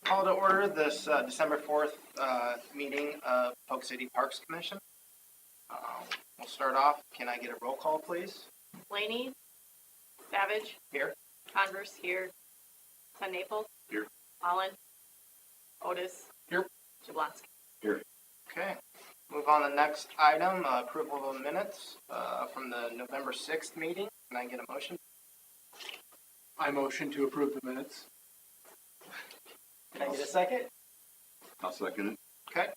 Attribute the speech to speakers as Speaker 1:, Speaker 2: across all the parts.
Speaker 1: Call to order this December 4th meeting of Polk City Parks Commission. We'll start off. Can I get a roll call, please?
Speaker 2: Laney, Savage.
Speaker 1: Here.
Speaker 2: Converse here. Son Naples.
Speaker 1: Here.
Speaker 2: Holland. Otis.
Speaker 1: Here.
Speaker 2: Jablonski.
Speaker 1: Here. Okay. Move on to the next item, approval of minutes from the November 6th meeting. Can I get a motion?
Speaker 3: I motion to approve the minutes.
Speaker 1: Can I get a second?
Speaker 4: I'll second it.
Speaker 1: Okay.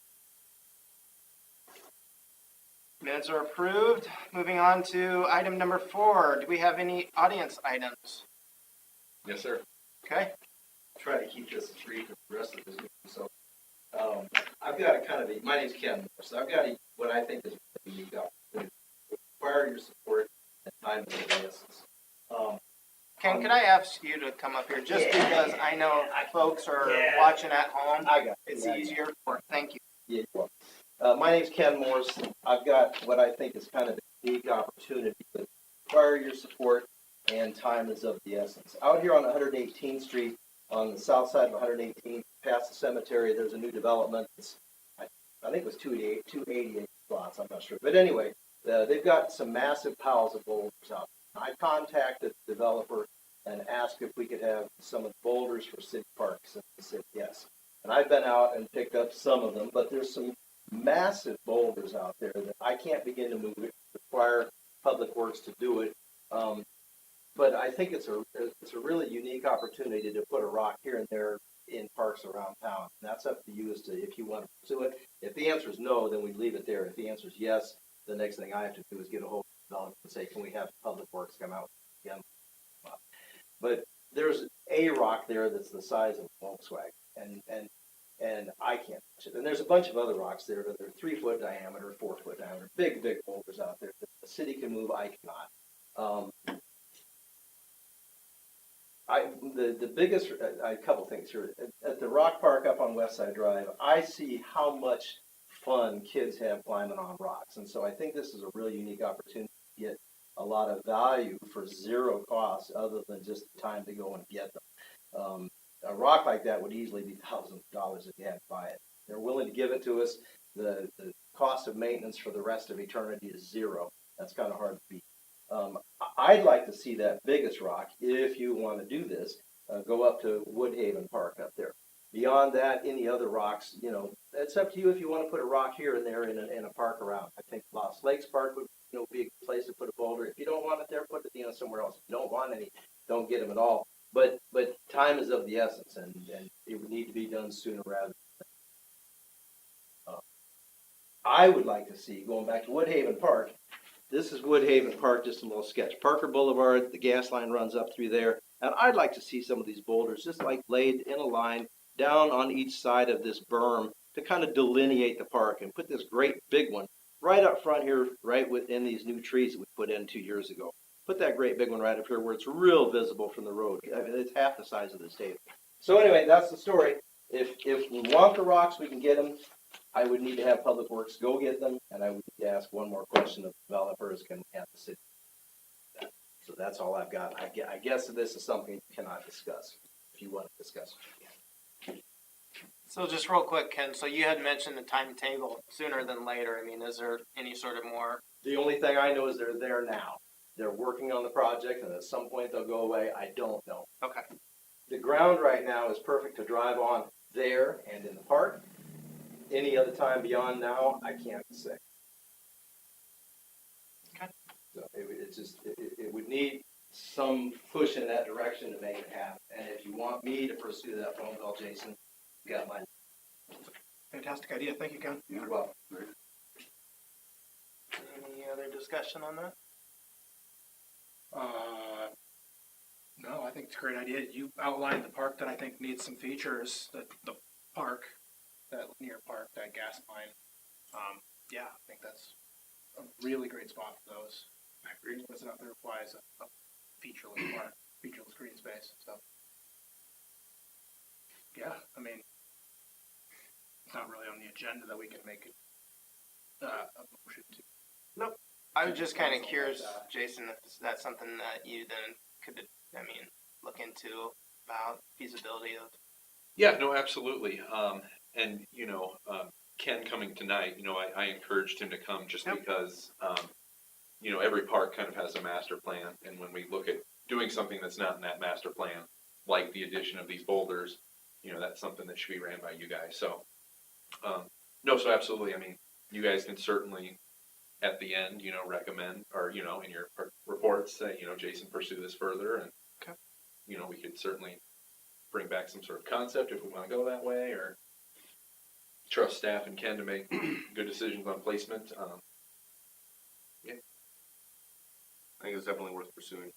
Speaker 1: Minutes are approved. Moving on to item number 4. Do we have any audience items?
Speaker 4: Yes, sir.
Speaker 1: Okay.
Speaker 5: Try to keep this brief for the rest of this meeting. So, I've got a kind of my name's Ken. So I've got what I think is a unique opportunity to require your support and time to the essence.
Speaker 1: Ken, could I ask you to come up here just because I know folks are watching at home?
Speaker 5: I got it.
Speaker 1: It's easier. Thank you.
Speaker 5: Yeah, you're welcome. My name's Ken Morse. I've got what I think is kind of a unique opportunity to require your support, and time is of the essence. Out here on 118th Street, on the south side of 118th, past the cemetery, there's a new development. I think it was 288 lots, I'm not sure. But anyway, they've got some massive piles of boulders out. I contacted the developer and asked if we could have some of the boulders for city parks, and he said yes. And I've been out and picked up some of them, but there's some massive boulders out there that I can't begin to move. It require Public Works to do it. But I think it's a really unique opportunity to put a rock here and there in parks around town. And that's up to you as to if you want to pursue it. If the answer is no, then we leave it there. If the answer is yes, the next thing I have to do is get a hold of the developer and say, can we have Public Works come out again? But there's a rock there that's the size of a Volkswagen, and I can't touch it. And there's a bunch of other rocks there that are 3-foot diameter, 4-foot diameter, big boulders out there that the city can move, I cannot. The biggest, a couple things here. At the Rock Park up on West Side Drive, I see how much fun kids have climbing on rocks. And so I think this is a really unique opportunity to get a lot of value for zero cost other than just the time to go and get them. A rock like that would easily be thousands of dollars if you had to buy it. They're willing to give it to us. The cost of maintenance for the rest of eternity is zero. That's kind of hard to beat. I'd like to see that biggest rock, if you want to do this, go up to Woodhaven Park up there. Beyond that, any other rocks, it's up to you if you want to put a rock here and there in a park around. I think Lost Lakes Park would be a good place to put a boulder. If you don't want it there, put it somewhere else. If you don't want any, don't get them at all. But time is of the essence, and it would need to be done sooner rather than I would like to see, going back to Woodhaven Park, this is Woodhaven Park, just a little sketch. Parker Boulevard, the gas line runs up through there, and I'd like to see some of these boulders just like laid in a line down on each side of this berm to kind of delineate the park and put this great big one right up front here, right within these new trees that we put in 2 years ago. Put that great big one right up here where it's real visible from the road. I mean, it's half the size of this table. So anyway, that's the story. If we want the rocks, we can get them. I would need to have Public Works go get them, and I would need to ask one more question of developers, can we have the city do that? So that's all I've got. I guess this is something you cannot discuss. If you want to discuss it.
Speaker 1: So just real quick, Ken, so you had mentioned the timetable sooner than later. I mean, is there any sort of more?
Speaker 5: The only thing I know is they're there now. They're working on the project, and at some point they'll go away. I don't know.
Speaker 1: Okay.
Speaker 5: The ground right now is perfect to drive on there and in the park. Any other time beyond now, I can't say.
Speaker 1: Okay.
Speaker 5: So it would need some push in that direction to make it happen. And if you want me to pursue that phone call, Jason, you got my.
Speaker 3: Fantastic idea. Thank you, Ken.
Speaker 5: You're welcome.
Speaker 1: Any other discussion on that?
Speaker 3: No, I think it's a great idea. You outlined the park that I think needs some features. The park, that linear park, that gas line. Yeah, I think that's a really great spot for those. I agree. What's out there applies a featureless park, featureless green space. So, yeah, I mean, it's not really on the agenda that we can make a motion to.
Speaker 1: Nope. I was just kind of curious, Jason, if that's something that you then could, look into about feasibility of
Speaker 6: Yeah, no, absolutely. And, Ken coming tonight, I encouraged him to come just
Speaker 1: Yep.
Speaker 6: because, every park kind of has a master plan. And when we look at doing something that's not in that master plan, like the addition of these boulders, that's something that should be ran by you guys. So, no, so absolutely. I mean, you guys can certainly at the end, recommend or, in your reports say, Jason, pursue this further. And,
Speaker 1: Okay.
Speaker 6: we could certainly bring back some sort of concept if we want to go that way, or trust staff and Ken to make good decisions on placement.
Speaker 4: I think it's definitely worth pursuing.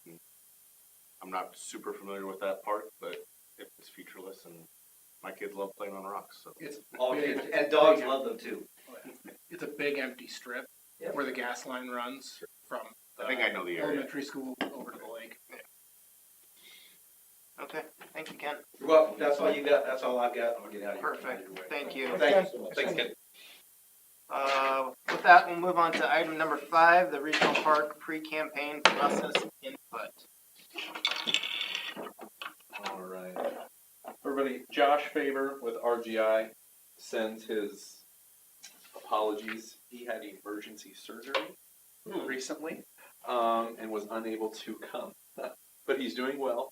Speaker 4: I'm not super familiar with that park, but if it's featureless, and my kids love playing on rocks, so.
Speaker 3: It's
Speaker 5: All
Speaker 3: big,
Speaker 5: kids, and dogs love them too.
Speaker 3: it's a big empty strip
Speaker 5: Yep.
Speaker 3: where the gas line runs from
Speaker 4: I think I know the area.
Speaker 3: elementary school over to the lake.
Speaker 1: Okay, thank you, Ken.
Speaker 5: You're welcome. That's all you got. That's all I've got. I'll get out of here.
Speaker 1: Perfect, thank you.
Speaker 5: Thank you so much.
Speaker 6: Thanks, Ken.
Speaker 1: With that, we'll move on to item number 5, the regional park pre-campaign process input.
Speaker 6: All right. Everybody, Josh Faber with RGI sends his apologies. He had emergency surgery recently and was unable to come, but he's doing well.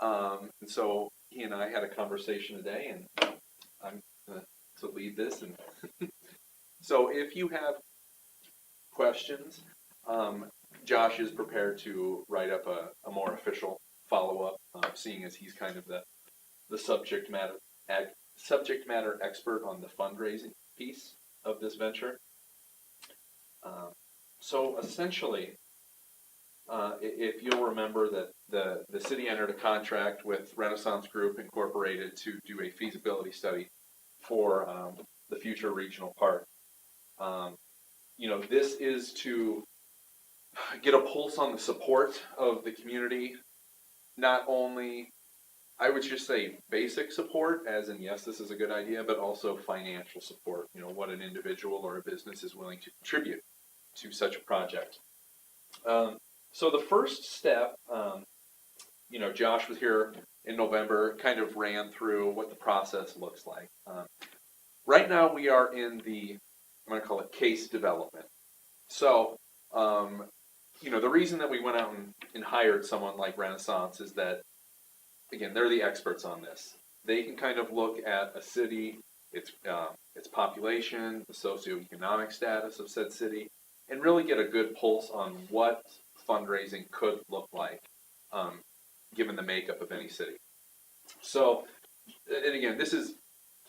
Speaker 6: And so he and I had a conversation today, and I'm going to lead this. And so if you have questions, Josh is prepared to write up a more official follow-up, seeing as he's kind of the subject matter expert on the fundraising piece of this venture. So essentially, if you'll remember that the city entered a contract with Renaissance Group Incorporated to do a feasibility study for the future regional park. This is to get a pulse on the support of the community, not only, I would just say basic support, as in, yes, this is a good idea, but also financial support, what an individual or a business is willing to contribute to such a project. So the first step, Josh was here in November, kind of ran through what the process looks like. Right now we are in I'm going to call it case development. So, the reason that we went out and hired someone like Renaissance is that, again, they're the experts on this. They can kind of look at a city, its population, the socioeconomic status of said city, and really get a good pulse on what fundraising could look like, given the makeup of any city. So, and again, this is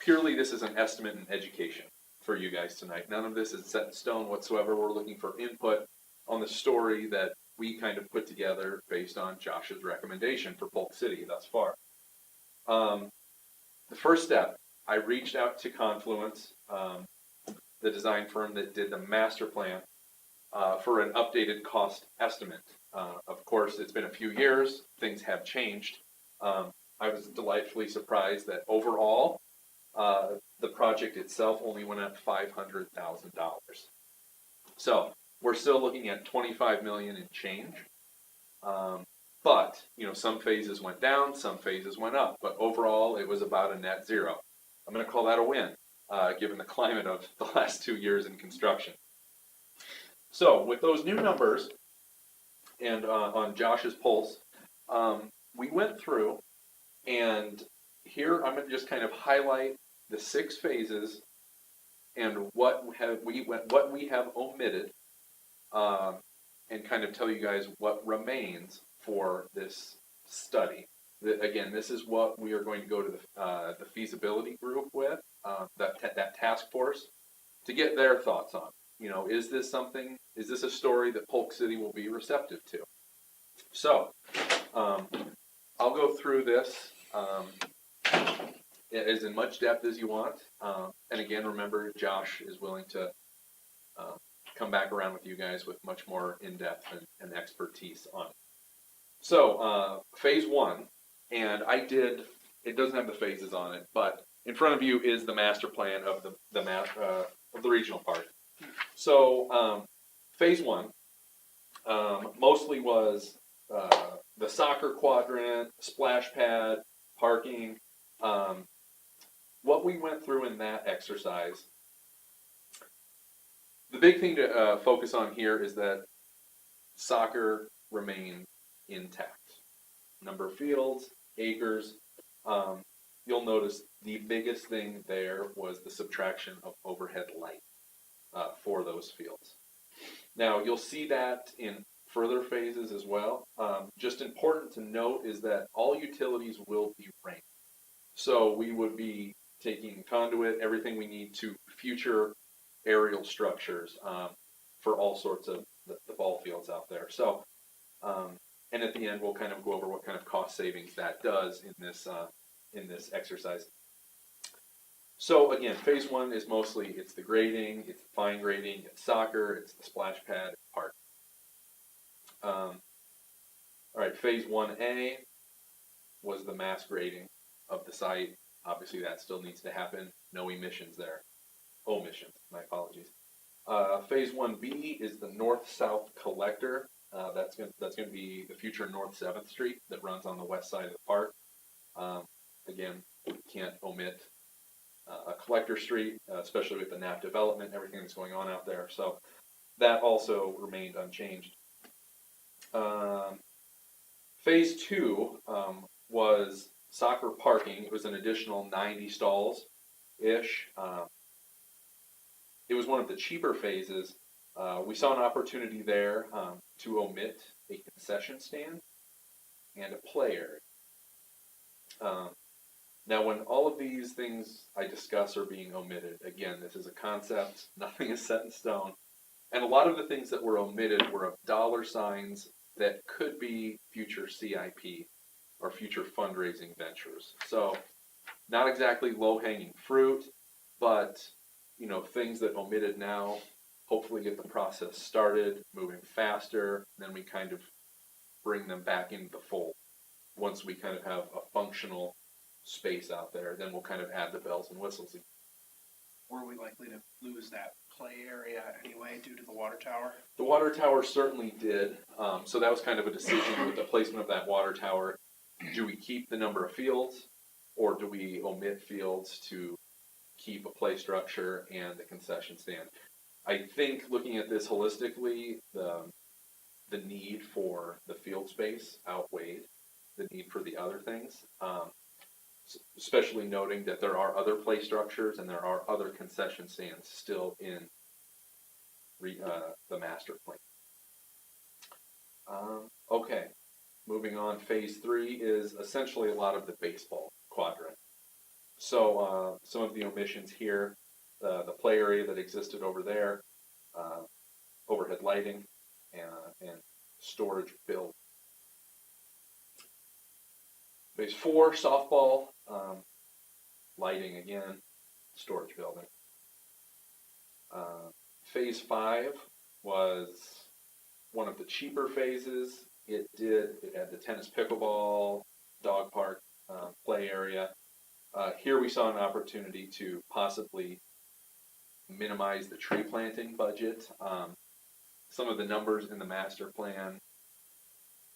Speaker 6: an estimate and education for you guys tonight. None of this is set in stone whatsoever. We're looking for input on the story that we kind of put together based on Josh's recommendation for Polk City thus far. The first step, I reached out to Confluence, the design firm that did the master plan, for an updated cost estimate. Of course, it's been a few years. Things have changed. I was delightfully surprised that overall, the project itself only went up $500,000. So we're still looking at $25 million in change. But some phases went down, some phases went up. But overall, it was about a net zero. I'm going to call that a win, given the climate of the last 2 years in construction. So with those new numbers and on Josh's pulse, we went through, and here I'm going to just kind of highlight the 6 phases and what we have omitted, and kind of tell you guys what remains for this study. Again, this is what we are going to go to the feasibility group with, that task force, to get their thoughts on. Is this a story that Polk City will be receptive to? So, I'll go through this as in much depth as you want. And again, remember, Josh is willing to come back around with you guys with much more in-depth and expertise on it. So, phase 1, and it doesn't have the phases on it, but in front of you is the master plan of the regional park. So, phase 1 mostly was the soccer quadrant, splash pad, parking, what we went through in that exercise, the big thing to focus on here is that soccer remained intact. Number of fields, acres. You'll notice the biggest thing there was the subtraction of overhead light for those fields. Now, you'll see that in further phases as well. Just important to note is that all utilities will be ranked. So we would be taking conduit, everything we need to future aerial structures for all sorts of the ball fields out there. So, and at the end, we'll kind of go over what kind of cost savings that does in this exercise. So again, phase one is mostly, it's the grading, it's the fine grading, it's soccer, it's the splash pad, it's park. All right, phase 1A was the mass grading of the site. Obviously that still needs to happen. No emissions there. Omissions, my apologies. Phase 1B is the north-south collector. That's going to be the future North 7th Street that runs on the west side of the park. Again, we can't omit a collector street, especially with the NAP development, everything that's going on out there. So that also remained unchanged. Phase 2 was soccer parking. It was an additional 90 stalls-ish. It was one of the cheaper phases. We saw an opportunity there to omit a concession stand and a play area. Now, when all of these things I discuss are being omitted, again, this is a concept, nothing is set in stone, and a lot of the things that were omitted were of dollar signs that could be future CIP or future fundraising ventures. So, not exactly low-hanging fruit, but, you know, things that omitted now hopefully get the process started, moving faster, and then we kind of bring them back into the fold. Once we kind of have a functional space out there, then we'll kind of add the bells and whistles.
Speaker 3: Were we likely to lose that play area anyway due to the water tower?
Speaker 6: The water tower certainly did. So that was kind of a decision with the placement of that water tower. Do we keep the number of fields, or do we omit fields to keep a play structure and the concession stand? I think looking at this holistically, the need for the field space outweighed the need for the other things. Especially noting that there are other play structures and there are other concession stands still in the master plan. Okay, moving on, phase 3 is essentially a lot of the baseball quadrant. So some of the omissions here, the play area that existed over there, overhead lighting, and storage build. Phase 4, softball, lighting again, storage building. Phase 5 was one of the cheaper phases. It had the tennis pickleball, dog park, play area. Here we saw an opportunity to possibly minimize the tree planting budget. Some of the numbers in the master plan,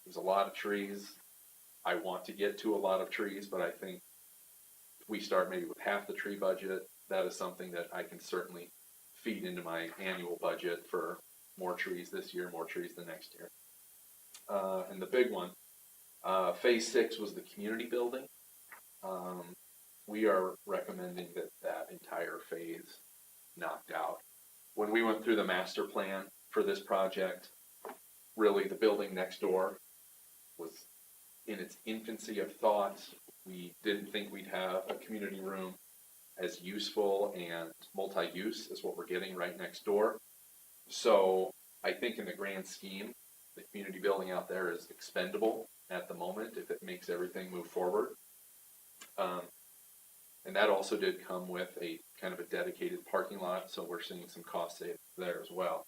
Speaker 6: there's a lot of trees. I want to get to a lot of trees, but I think if we start maybe with half the tree budget, that is something that I can certainly feed into my annual budget for more trees this year, more trees the next year. And the big one, phase 6 was the community building. We are recommending that entire phase knocked out. When we went through the master plan for this project, really the building next door was in its infancy of thought. We didn't think we'd have a community room as useful and multi-use as what we're getting right next door. So I think in the grand scheme, the community building out there is expendable at the moment if it makes everything move forward. And that also did come with a kind of a dedicated parking lot, so we're seeing some cost savings there as well.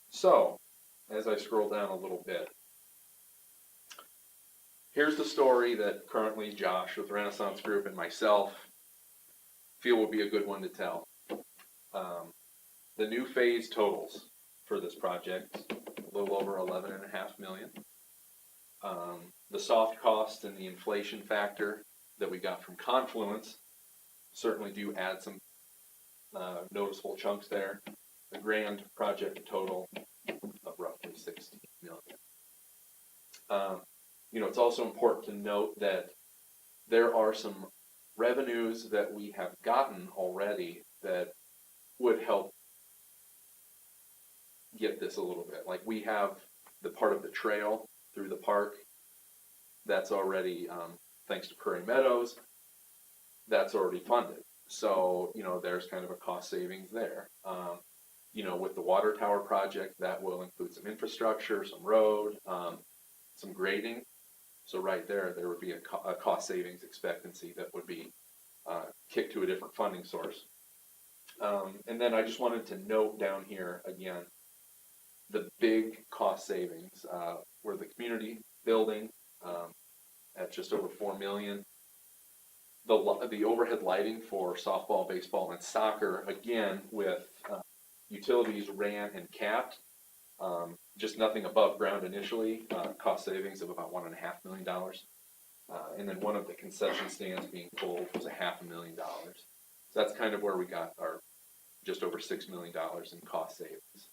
Speaker 6: So, as I scroll down a little bit, here's the story that currently Josh with Renaissance Group and myself feel will be a good one to tell. The new phase totals for this project, a little over $11.5 million. The soft cost and the inflation factor that we got from Confluence certainly do add some noticeable chunks there. The grand project total of roughly 60 million. It's also important to note that there are some revenues that we have gotten already that would help get this a little bit. Like we have the part of the trail through the park that's already, thanks to Prairie Meadows, that's already funded. So, there's kind of a cost savings there. With the water tower project, that will include some infrastructure, some road, some grading. So right there would be a cost savings expectancy that would be kicked to a different funding source. And then I just wanted to note down here again, the big cost savings were the community building at just over $4 million. The overhead lighting for softball, baseball, and soccer, again, with utilities ran and capped, just nothing above ground initially, cost savings of about $1.5 million. And then one of the concession stands being pulled was $500,000. So that's kind of where we got our just over $6 million in cost savings.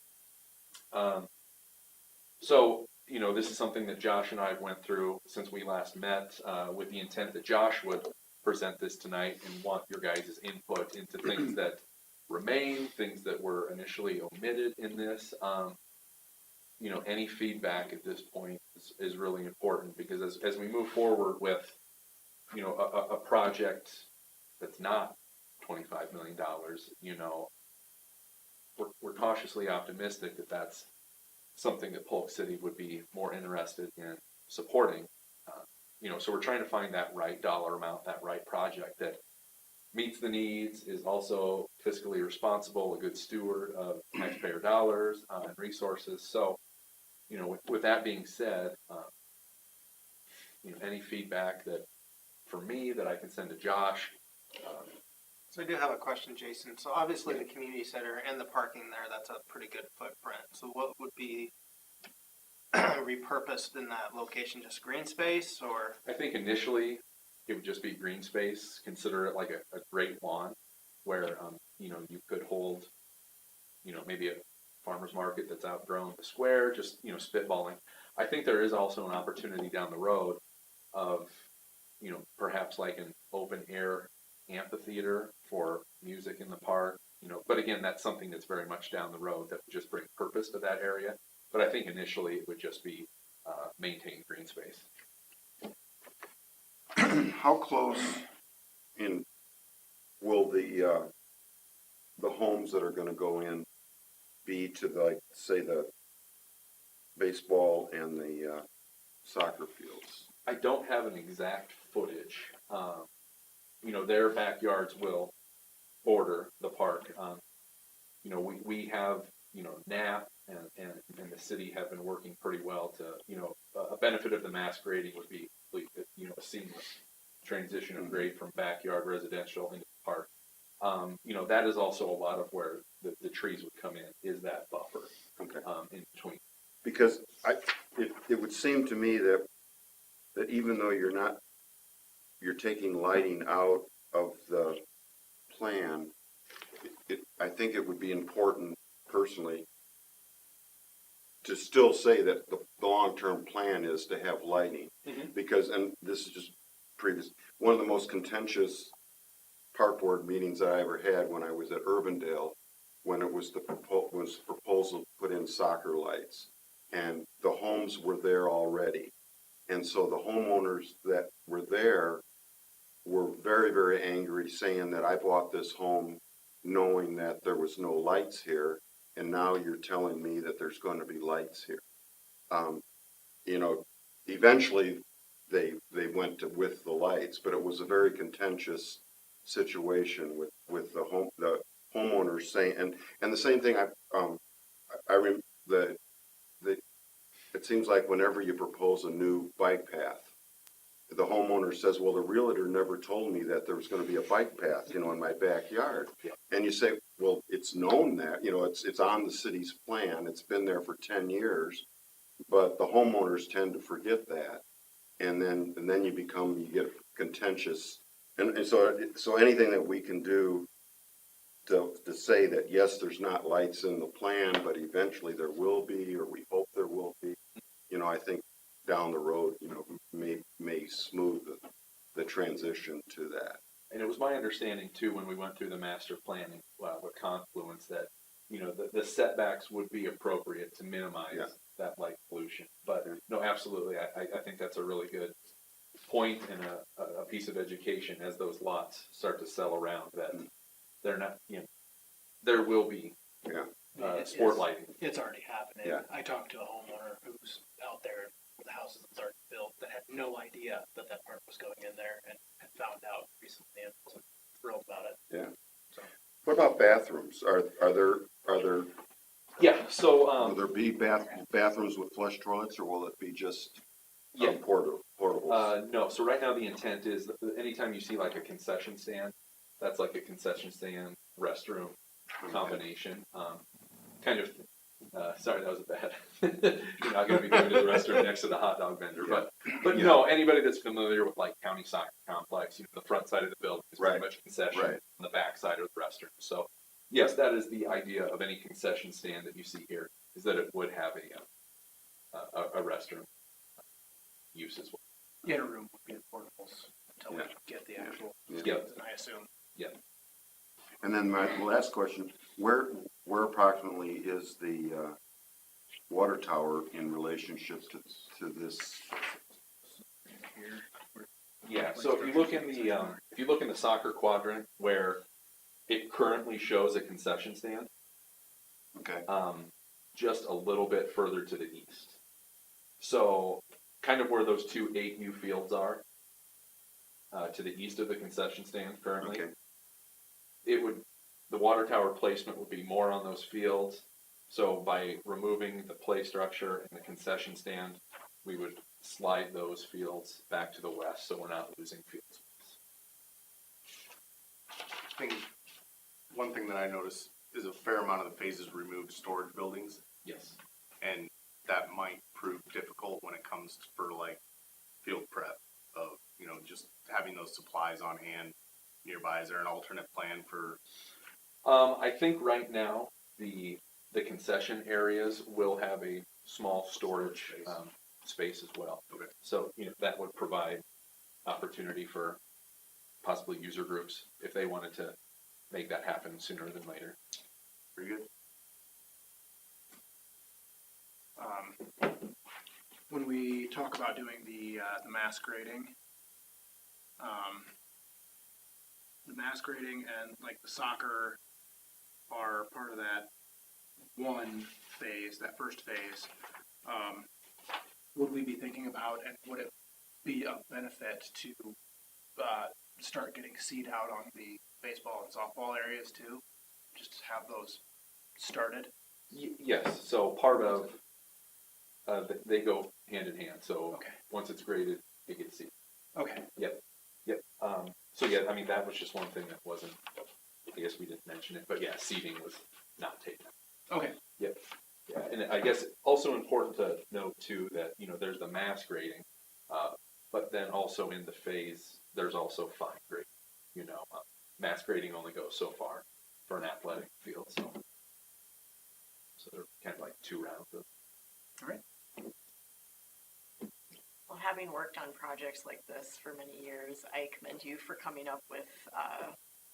Speaker 6: So, this is something that Josh and I went through since we last met, with the intent that Josh would present this tonight and want your guys' input into things that remain, things that were initially omitted in this. Any feedback at this point is really important, because as we move forward with, a project that's not $25 million, we're cautiously optimistic that that's something that Polk City would be more interested in supporting. So we're trying to find that right dollar amount, that right project that meets the needs, is also fiscally responsible, a good steward of taxpayer dollars and resources. So, with that being said, any feedback that, for me, that I can send to Josh.
Speaker 1: So I do have a question, Jason. So obviously the community center and the parking there, that's a pretty good footprint. So what would be repurposed in that location? Just green space, or?
Speaker 6: I think initially it would just be green space. Consider it like a great lawn where, you could hold, maybe a farmer's market that's outgrown the square, just, spitballing. I think there is also an opportunity down the road of, perhaps like an open air amphitheater for music in the park, but again, that's something that's very much down the road that would just bring purpose to that area. But I think initially it would just be maintained green space.
Speaker 7: How close in will the homes that are going to go in be to say the baseball and the soccer fields?
Speaker 6: I don't have an exact footage. Their backyards will border the park. We have, NAP and the city have been working pretty well to, a benefit of the mass grading would be, a seamless transition of grade from backyard residential into the park. That is also a lot of where the trees would come in, is that buffer.
Speaker 7: Okay.
Speaker 6: In between.
Speaker 7: Because it would seem to me that even though you're taking lighting out of the plan, I think it would be important personally to still say that the long-term plan is to have lighting.
Speaker 6: Mm-hmm.
Speaker 7: Because, and this is just previous, one of the most contentious park board meetings I ever had when I was at Urbandale, when it was the proposal to put in soccer lights, and the homes were there already. And so the homeowners that were there were very, very angry, saying that I bought this home knowing that there was no lights here, and now you're telling me that there's going to be lights here. Eventually they went with the lights, but it was a very contentious situation with the homeowners saying, and the same thing it seems like whenever you propose a new bike path, the homeowner says, well, the realtor never told me that there was going to be a bike path, in my backyard. Yeah. And you say, well, it's known that, it's on the city's plan. It's been there for 10 years, but the homeowners tend to forget that. And then you get a contentious And so anything that we can do to say that, yes, there's not lights in the plan, but eventually there will be, or we hope there will be, I think down the road, may smooth the transition to that.
Speaker 6: And it was my understanding too, when we went through the master planning, with Confluence, that, the setbacks would be appropriate to minimize
Speaker 7: Yeah.
Speaker 6: that light pollution. But no, absolutely, I think that's a really good point and a piece of education as those lots start to sell around, that they're not, there will be
Speaker 7: Yeah.
Speaker 6: sport lighting.
Speaker 3: It's already happening.
Speaker 7: Yeah.
Speaker 3: I talked to a homeowner who's out there, the house is already built, that had no idea that that park was going in there and had found out recently and was thrilled about it.
Speaker 7: Yeah.
Speaker 3: So.
Speaker 7: What about bathrooms? Are there,
Speaker 6: Yeah, so,
Speaker 7: will there be bathrooms with flush toilets, or will it be just
Speaker 6: yeah,
Speaker 7: portables?
Speaker 6: no, so right now the intent is that anytime you see like a concession stand, that's like a concession stand, restroom combination. Kind of, sorry, that was a bad. You're not going to be going to the restroom next to the hot dog vendor, but no, anybody that's familiar with like county soccer complex, the front side of the building is pretty much concession,
Speaker 7: Right.
Speaker 6: on the back side of the restroom. So yes, that is the idea of any concession stand that you see here, is that it would have a restroom use as well.
Speaker 3: In a room would be the portables until we get the actual,
Speaker 6: Yep.
Speaker 3: I assume.
Speaker 7: And then my last question, where approximately is the water tower in relationship to this?
Speaker 6: Yeah, so if you look in the soccer quadrant where it currently shows a concession stand,
Speaker 7: Okay,
Speaker 6: just a little bit further to the east. So kind of where those two 8U fields are, to the east of the concession stand currently,
Speaker 7: okay,
Speaker 6: the water tower placement would be more on those fields. So by removing the play structure and the concession stand, we would slide those fields back to the west, so we're not losing fields.
Speaker 4: I think one thing that I noticed is a fair amount of the phases removed storage buildings,
Speaker 6: Yes.
Speaker 4: and that might prove difficult when it comes for like field prep of, just having those supplies on hand nearby. Is there an alternate plan for?
Speaker 6: I think right now the concession areas will have a small storage space as well.
Speaker 4: Okay.
Speaker 6: So that would provide opportunity for possibly user groups if they wanted to make that happen sooner than later.
Speaker 4: Pretty good.
Speaker 3: When we talk about doing the mass grading, and like the soccer are part of that one phase, that first phase. Would we be thinking about, and would it be a benefit to start getting seed out on the baseball and softball areas too? Just to have those started?
Speaker 6: Yes, so part of, they go hand in hand. So
Speaker 3: Okay.
Speaker 6: once it's graded, it gets seeded.
Speaker 3: Okay.
Speaker 6: Yep. So yeah, I mean, that was just one thing that wasn't, I guess we didn't mention it, but yeah, seeding was not taken.
Speaker 3: Okay.
Speaker 6: Yep. Yeah, and I guess also important to note too that, there's the mass grading, but then also in the phase, there's also fine grading. Mass grading only goes so far for an athletic field, so they're kind of like two rounds of.
Speaker 3: All right.
Speaker 2: Well, having worked on projects like this for many years, I commend you for coming up with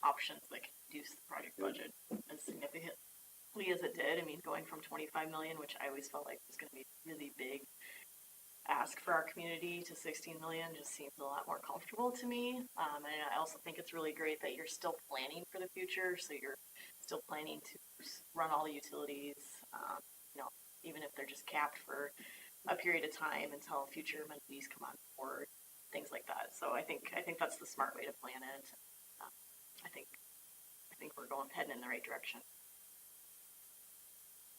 Speaker 2: options that can reduce the project budget as significantly as it did. I mean, going from 25 million, which I always felt like was going to be really big ask for our community, to 16 million just seems a lot more comfortable to me. And I also think it's really great that you're still planning for the future. So you're still planning to run all the utilities, even if they're just capped for a period of time until future amenities come on board, things like that. So I think that's the smart way to plan it. I think we're heading in the right direction.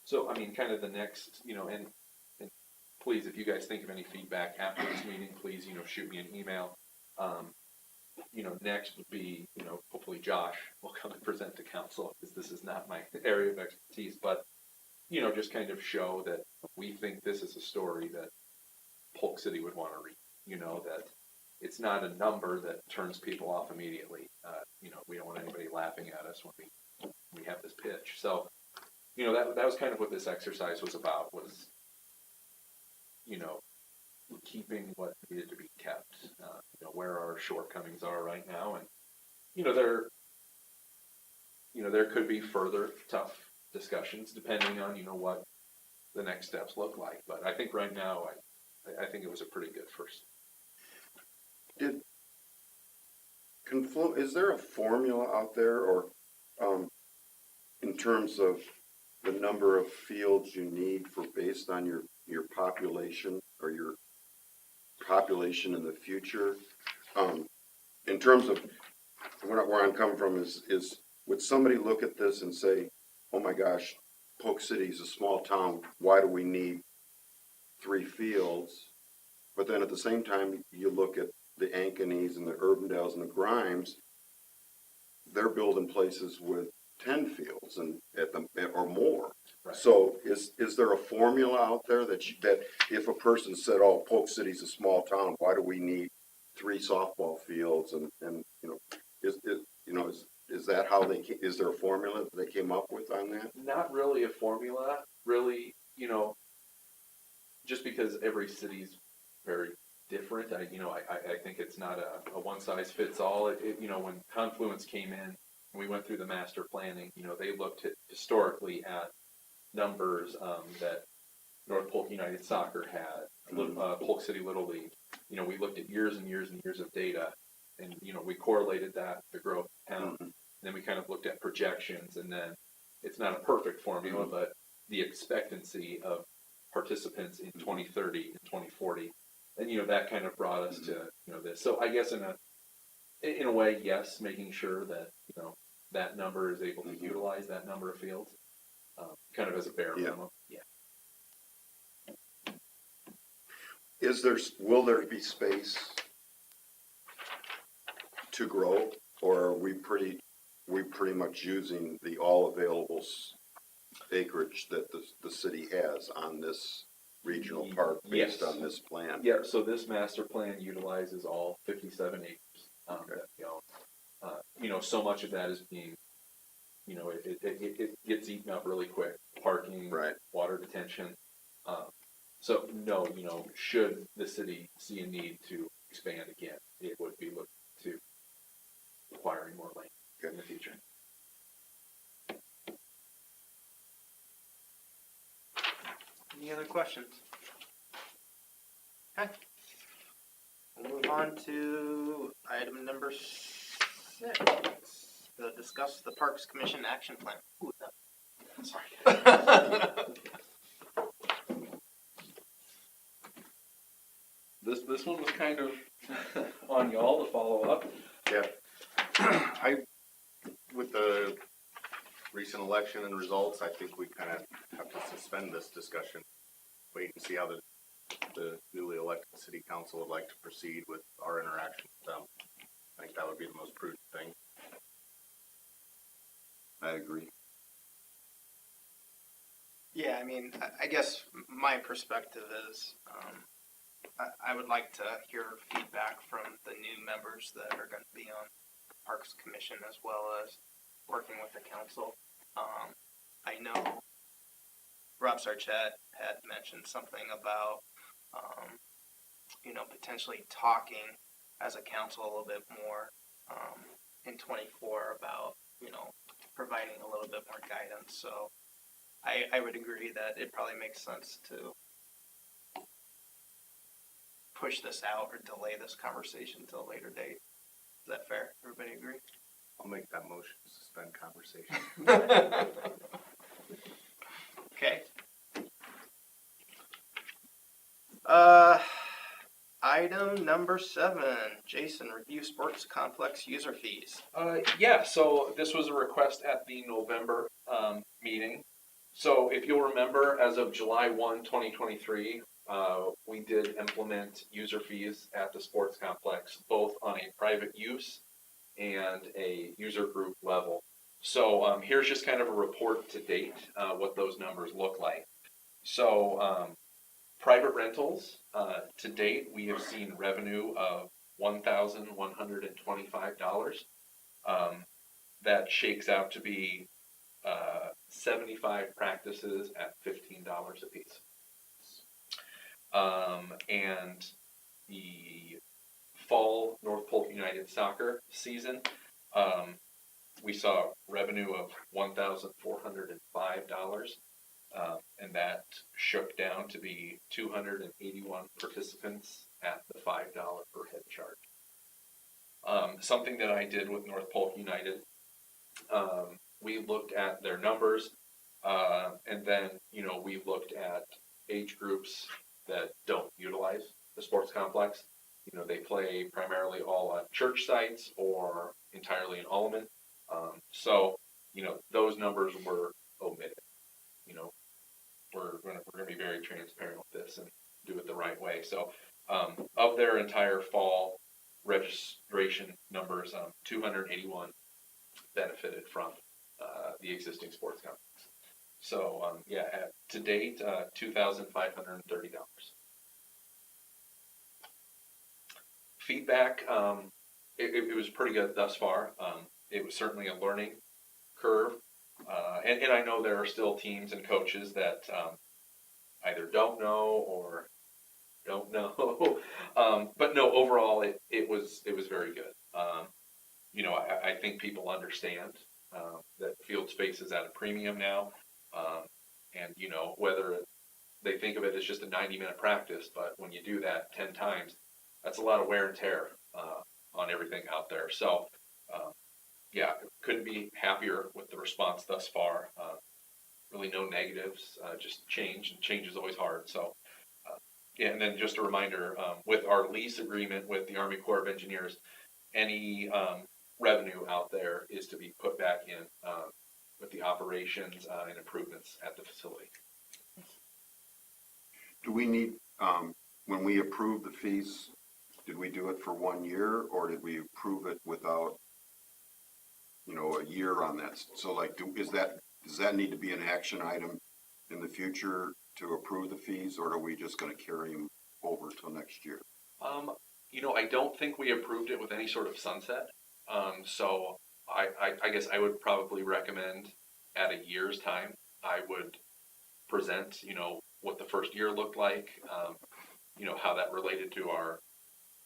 Speaker 6: So, I mean, kind of the next, and please, if you guys think of any feedback after this meeting, please, shoot me an email. Next would be, hopefully Josh will come and present to council, because this is not my area of expertise, but, just kind of show that we think this is a story that Polk City would want to read, that it's not a number that turns people off immediately. We don't want anybody laughing at us when we have this pitch. So, that was kind of what this exercise was about, was, keeping what needed to be kept, where our shortcomings are right now. And, there could be further tough discussions depending on, what the next steps look like. But I think right now, I think it was a pretty good first.
Speaker 7: Is there a formula out there, or in terms of the number of fields you need based on your population or your population in the future? In terms of where I'm coming from is would somebody look at this and say, oh my gosh, Polk City is a small town, why do we need 3 fields? But then at the same time, you look at the Ankeny's and the Urbandales and the Grimes, they're building places with 10 fields or more.
Speaker 6: Right.
Speaker 7: So is there a formula out there that if a person said, oh, Polk City's a small town, why do we need 3 softball fields? And is that how is there a formula that they came up with on that?
Speaker 6: Not really a formula, really, just because every city's very different. I think it's not a one size fits all. When Confluence came in and we went through the master planning, they looked historically at numbers that North Polk United Soccer had, Polk City Little League. We looked at years and years and years of data, and we correlated that to growth town.
Speaker 7: Mm-hmm.
Speaker 6: Then we kind of looked at projections, and then it's not a perfect formula, but the expectancy of participants in 2030 and 2040, and that kind of brought us to this. So I guess in a way, yes, making sure that that number is able to utilize that number of fields, kind of as a bare minimum. Yeah.
Speaker 7: Will there be space to grow, or are we pretty much using the all available acreage that the city has on this regional park based on this plan?
Speaker 6: Yeah, so this master plan utilizes all 57 acres that we own. So much of that is being, it gets eaten up really quick. Parking,
Speaker 7: right,
Speaker 6: water detention. So no, should the city see a need to expand again, it would be looking to acquiring more land in the future.
Speaker 1: Any other questions? Okay. We'll move on to item number 6. Discuss the Parks Commission action plan. Ooh, sorry.
Speaker 6: This one was kind of on y'all to follow up.
Speaker 4: Yeah. With the recent election and results, I think we kind of have to suspend this discussion, wait and see how the newly elected city council would like to proceed with our interaction with them. I think that would be the most prudent thing.
Speaker 7: I agree.
Speaker 1: Yeah, I mean, I guess my perspective is I would like to hear feedback from the new members that are going to be on the Parks Commission, as well as working with the council. I know Rob Sarchett had mentioned something about, potentially talking as a council a little bit more in 24 about, providing a little bit more guidance. So I would agree that it probably makes sense to push this out or delay this conversation until a later date. Is that fair? Everybody agree?
Speaker 4: I'll make that motion to suspend conversation.
Speaker 1: Okay. Item number 7, Jason, review sports complex user fees.
Speaker 6: Yeah, so this was a request at the November meeting. So if you'll remember, as of July 1, 2023, we did implement user fees at the sports complex, both on a private use and a user group level. So here's just kind of a report to date, what those numbers look like. So private rentals, to date, we have seen revenue of $1,125. That shakes out to be 75 practices at $15 a piece. And the fall North Polk United soccer season, we saw revenue of $1,405, and that shook down to be 281 participants at the $5 per head charge. Something that I did with North Polk United, we looked at their numbers, and then, we looked at age groups that don't utilize the sports complex. They play primarily all at church sites or entirely in Alleman. So, those numbers were omitted. We're going to be very transparent with this and do it the right way. So, of their entire fall registration numbers, 281 benefited from the existing sports complex. So, to date, $2,530. Feedback, it was pretty good thus far. It was certainly a learning curve. And I know there are still teams and coaches that either don't know or don't know. But no, overall, it was very good. I think people understand that field space is at a premium now. And, whether they think of it as just a 90-minute practice, but when you do that 10 times, that's a lot of wear and tear on everything out there. So, couldn't be happier with the response thus far. Really no negatives, just change, and change is always hard. So, and then just a reminder, with our lease agreement with the Army Corps of Engineers, any revenue out there is to be put back in with the operations and improvements at the facility.
Speaker 7: Do we need, when we approve the fees, did we do it for 1 year, or did we approve it without, a year on that? So like, does that need to be an action item in the future to approve the fees, or are we just gonna carry them over till next year?
Speaker 6: I don't think we approved it with any sort of sunset. So I guess I would probably recommend at a year's time, I would present, what the first year looked like, how that related to our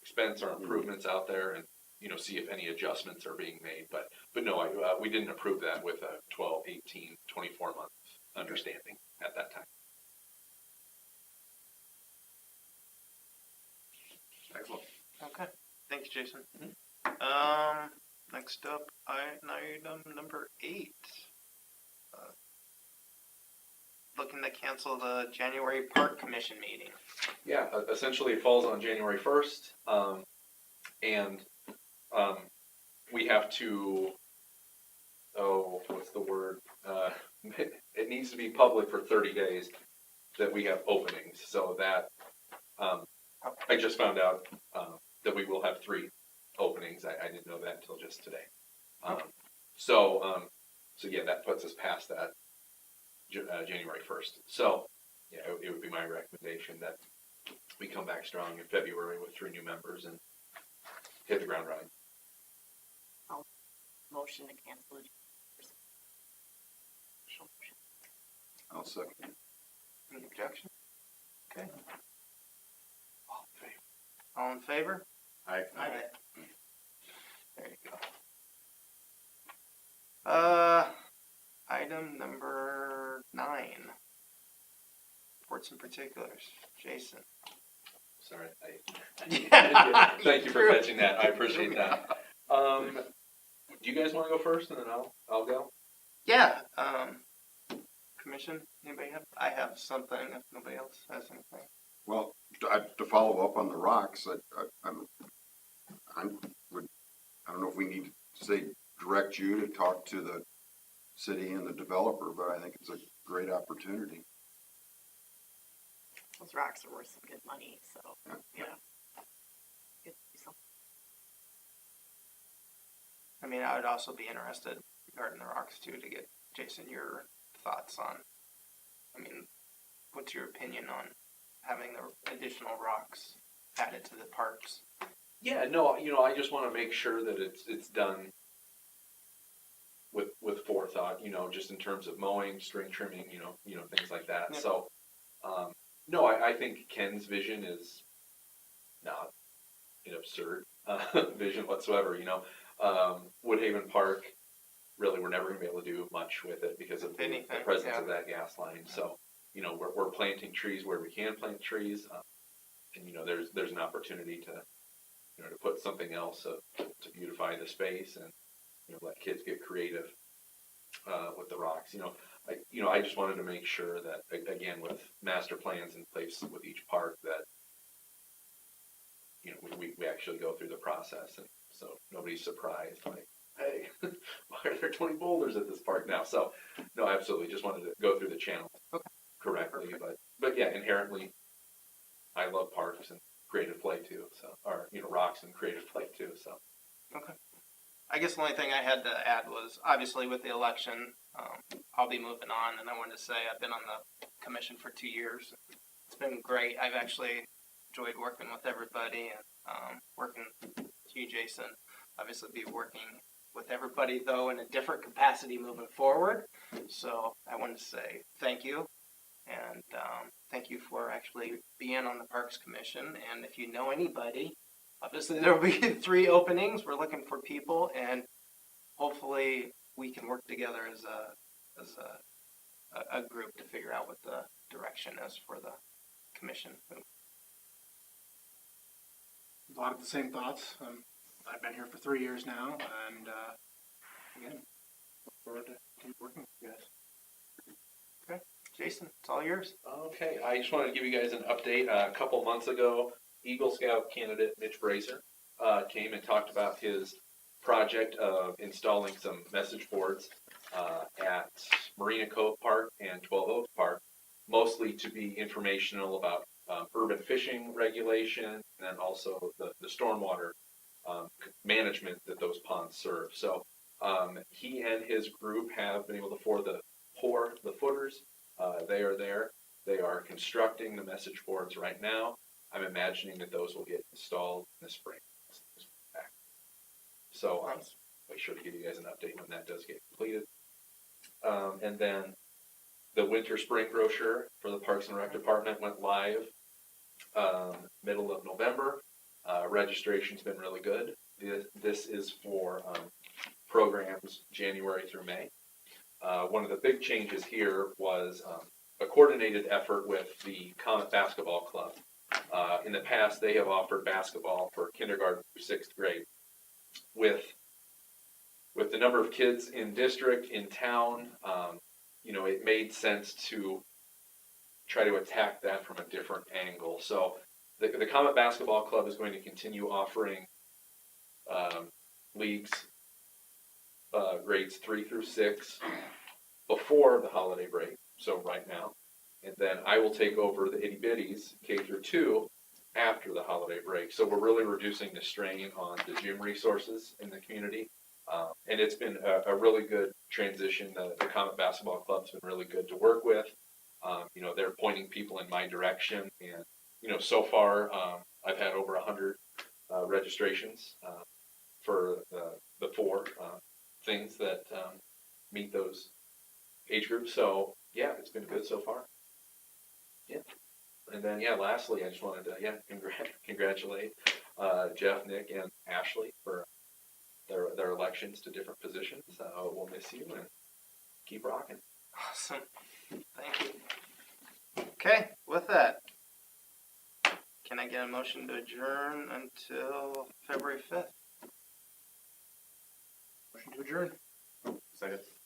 Speaker 6: expense or improvements out there, and, see if any adjustments are being made. But no, we didn't approve that with a 12, 18, 24 month understanding at that time. Excellent.
Speaker 1: Okay, thanks, Jason. Next up, item number 8. Looking to cancel the January Park Commission meeting.
Speaker 6: Yeah, essentially it falls on January 1st, and we have to, what's the word? It needs to be public for 30 days that we have openings, so that I just found out that we will have 3 openings. I didn't know that until just today. So that puts us past that January 1st. So, it would be my recommendation that we come back strong in February with 3 new members and hit the ground running.
Speaker 2: Motion to cancel it.
Speaker 7: I'll second.
Speaker 1: Any objection? Okay. All in favor?
Speaker 4: Aye.
Speaker 1: There you go. Item number 9. Reports and particulars. Jason.
Speaker 6: Sorry.
Speaker 1: Yeah,
Speaker 6: Thank you for
Speaker 1: true.
Speaker 6: catching that. I appreciate that. Do you guys want to go first, and then I'll go?
Speaker 1: Yeah. Commission. Anybody have? I have something. If nobody else has anything.
Speaker 7: Well, to follow up on the rocks, I don't know if we need to say direct you to talk to the city and the developer, but I think it's a great opportunity.
Speaker 2: Those rocks are worth some good money, so, yeah. Good to do something.
Speaker 1: I mean, I would also be interested regarding the rocks too, to get Jason your thoughts on. I mean, what's your opinion on having the additional rocks added to the parks?
Speaker 6: Yeah, no, I just wanna make sure that it's done with forethought, just in terms of mowing, string trimming, things like that.
Speaker 1: Yeah.
Speaker 6: So, no, I think Ken's vision is not an absurd vision whatsoever. Woodhaven Park, really, we're never gonna be able to do much with it because of
Speaker 1: If
Speaker 6: the
Speaker 1: anything,
Speaker 6: presence
Speaker 1: yeah.
Speaker 6: of that gas line. So, we're planting trees where we can plant trees, and there's an opportunity to put something else to beautify the space and let kids get creative with the rocks. I just wanted to make sure that again with master plans in place with each park that we actually go through the process, and so nobody's surprised like, hey, why are there 20 boulders at this park now? So no, absolutely, just wanted to go through the channel correctly. But yeah, inherently, I love parks and creative play too. So or rocks and creative play too. So
Speaker 1: Okay. I guess the only thing I had to add was obviously with the election, I'll be moving on, and I wanted to say I've been on the commission for 2 years. It's been great. I've actually enjoyed working with everybody and working with you, Jason. Obviously, be working with everybody though in a different capacity moving forward. So I wanted to say thank you, and thank you for actually being on the Parks Commission. And if you know anybody, obviously there will be 3 openings. We're looking for people, and hopefully we can work together as a group to figure out what the direction is for the commission.
Speaker 3: A lot of the same thoughts. I've been here for 3 years now, and again, look forward to keep working with you guys.
Speaker 1: Okay, Jason, it's all yours.
Speaker 6: okay, I just wanted to give you guys an update. A couple months ago, Eagle Scout candidate Mitch Brazier came and talked about his project of installing some message boards at Marina Cove Park and 12 Oaks Park, mostly to be informational about urban fishing regulation and then also the stormwater management that those ponds serve. So he and his group have been able to pour the footers. They are there. They are constructing the message boards right now. I'm imagining that those will get installed in the spring. So make sure to give you guys an update when that does get completed. And then the winter spring brochure for the Parks and Rec Department went live middle of November. Registration's been really good. This is for programs January through May. One of the big changes here was a coordinated effort with the Comet Basketball Club. In the past, they have offered basketball for kindergarten through 6th grade. With the number of kids in district, in town, it made sense to try to attack that from a different angle. So the Comet Basketball Club is going to continue offering leagues grades 3 through 6 before the holiday break, so right now. And then I will take over the itty bitties, K through 2, after the holiday break. So we're really reducing the strain on the gym resources in the community. And it's been a really good transition. The Comet Basketball Club's been really good to work with. They're pointing people in my direction. And, so far, I've had over 100 registrations for the 4 things that meet those age groups. So, yeah, it's been good so far. Yeah. And then, lastly, I just wanted to, congratulate Jeff, Nick, and Ashley for their elections to different positions. We'll miss you and keep rocking.
Speaker 1: Awesome. Thank you. Okay, with that, can I get a motion to adjourn until February 5th?
Speaker 3: Motion to adjourn.
Speaker 4: Second.